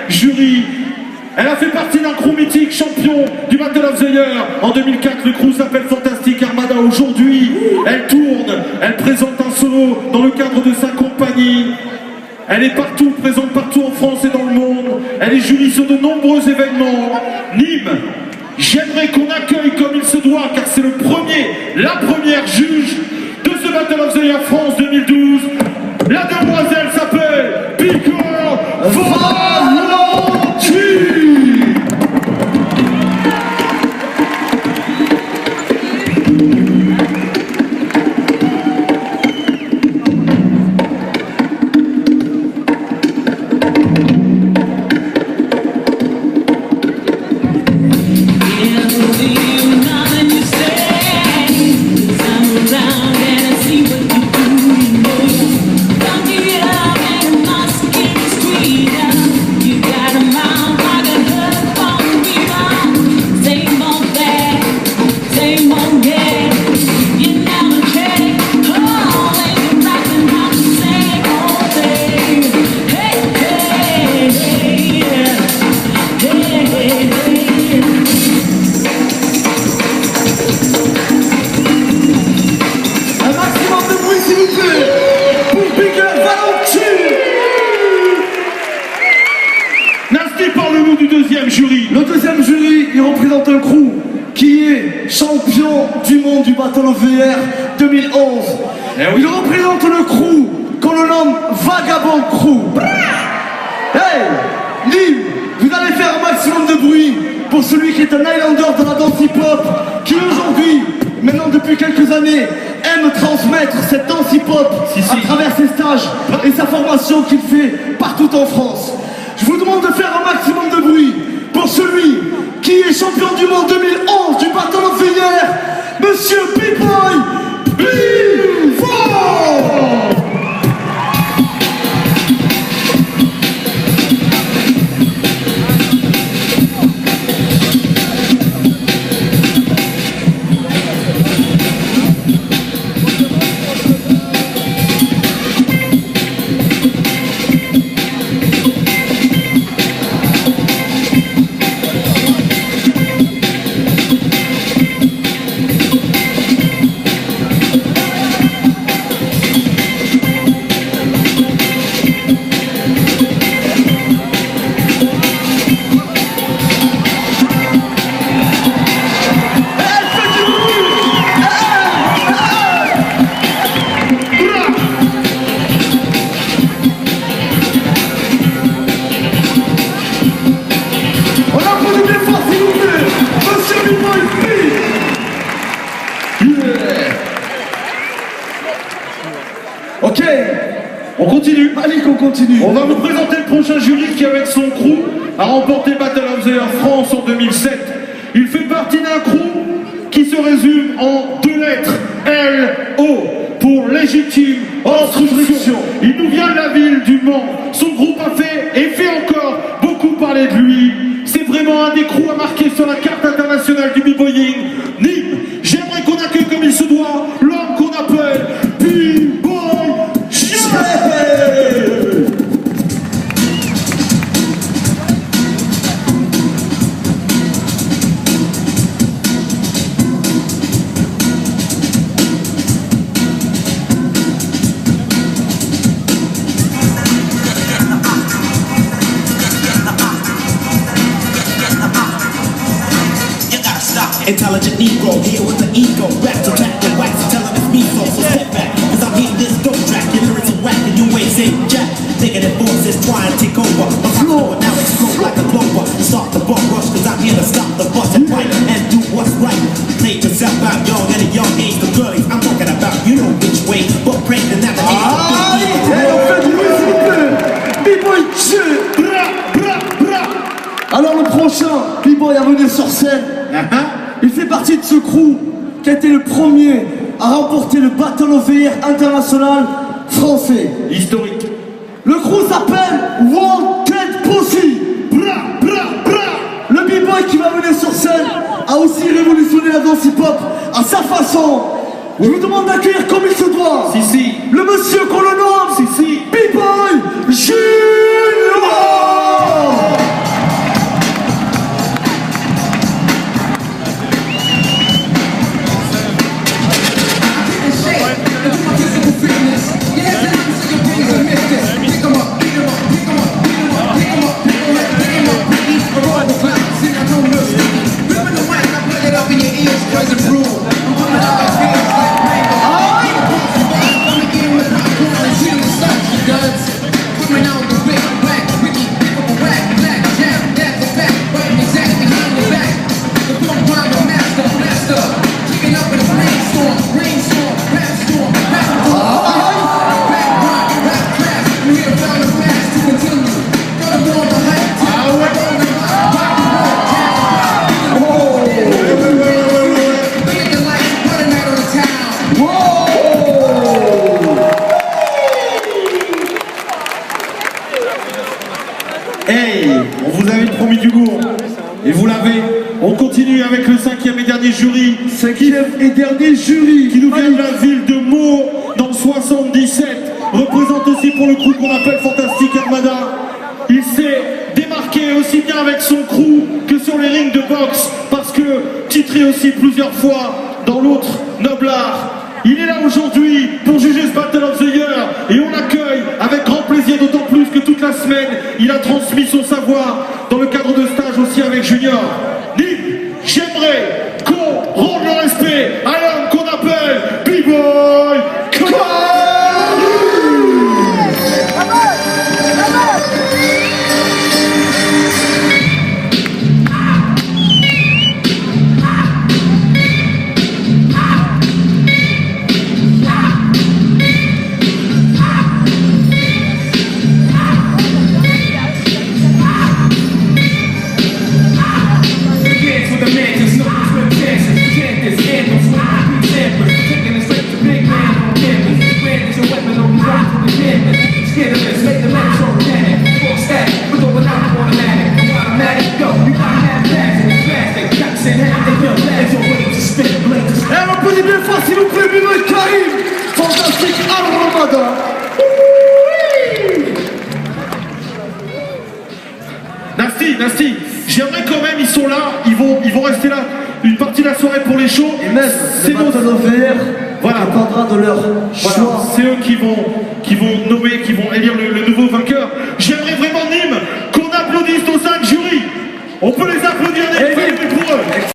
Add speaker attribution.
Speaker 1: jury. Elle a fait partie d'un crew mythique, champion du Battle of the Year. En 2004, le crew s'appelle Fantastic Armada. Aujourd'hui, elle tourne, elle présente un solo dans le cadre de sa compagnie. Elle est partout, présente partout en France et dans le monde. Elle est jury sur de nombreux événements. Nîmes, j'aimerais qu'on accueille comme il se doit, car c'est la première juge de ce Battle of the Year France 2012. La demoiselle s'appelle Pico Valentine. Parle-nous du deuxième jury.
Speaker 2: Le deuxième jury, il représente un crew qui est champion du monde du Battle of the Year 2011. Il représente le crew qu'on le nomme Vagabond Crew. Hey, Nîmes, vous allez faire un maximum de bruit pour celui qui est un Highlander de la danse hip-hop, qui aujourd'hui, maintenant depuis quelques années, aime transmettre cette danse hip-hop à travers ses stages et sa formation qu'il fait partout en France. Je vous demande de faire un maximum de bruit pour celui qui est champion du monde 2011 du Battle of the Year, Monsieur B-Boy B-Boy. Ok,
Speaker 1: on continue.
Speaker 2: Allez qu'on continue.
Speaker 1: On va vous présenter le prochain jury qui, avec son crew, a remporté Battle of the Year France en 2007. Il fait partie d'un crew qui se résume en 2 lettres, L-O, pour légitime instruction. Il nous vient de la ville du Mans. Son groupe a fait et fait encore beaucoup parler de lui. C'est vraiment un des crews à marquer sur la carte internationale du b-boying. Nîmes, j'aimerais qu'on accueille comme il se doit l'homme qu'on appelle B-Boy.
Speaker 3: Intelligent Negro, here with the ego, rap to track the wax, telling it's me so step back, cause I'm hitting this dope track, your lyrics are whack and you ain't saying jack, thinking that forces try and take over, my flow now explode like a clover, start the bump rush cause I'm here to stop the bus and fight and do what's right, play yourself out young at a young age, the girlies I'm talking about, you know which way, but pregnant at the age of 15.
Speaker 2: B-Boy Dieu. Alors le prochain B-Boy à venir sur scène, il fait partie de ce crew qui a été le premier à remporter le Battle of the Year international français.
Speaker 1: Historique.
Speaker 2: Le crew s'appelle Wanted Pussy. Le B-Boy qui va venir sur scène a aussi révolutionné la danse hip-hop à sa façon. Je vous demande d'accueillir comme il se doit le monsieur qu'on le nomme B-Boy Junior.
Speaker 1: Hey, on vous avait promis du lourd. Et vous l'avez. On continue avec le 5e et dernier jury.
Speaker 2: 5e et dernier jury.
Speaker 1: Qui nous vient de la ville de Meaux, dans le 77. Représente aussi pour le crew qu'on appelle Fantastic Armada. Il s'est démarqué aussi bien avec son crew que sur les rings de boxe. Parce que titré aussi plusieurs fois dans l'autre noble art. Il est là aujourd'hui pour juger ce Battle of the Year. Et on l'accueille avec grand plaisir, d'autant plus que toute la semaine, il a transmis son savoir dans le cadre de stage aussi avec Junior. Nîmes, j'aimerais qu'on rende le respect à l'homme qu'on appelle B-Boy Karim.
Speaker 2: Alors, posez bien fort, s'il vous plaît, B-Boy Karim, Fantastic Armada.
Speaker 1: Nasty, j'aimerais quand même, ils sont là, ils vont rester là une partie de la soirée pour les shows.
Speaker 2: Et même,
Speaker 1: c'est
Speaker 2: le Battle of the Year
Speaker 1: voilà.
Speaker 2: dépendra de leur choix.
Speaker 1: C'est eux qui vont nommer, qui vont élire le nouveau vainqueur. J'aimerais vraiment, Nîmes, qu'on applaudisse nos 5 jurys. On peut les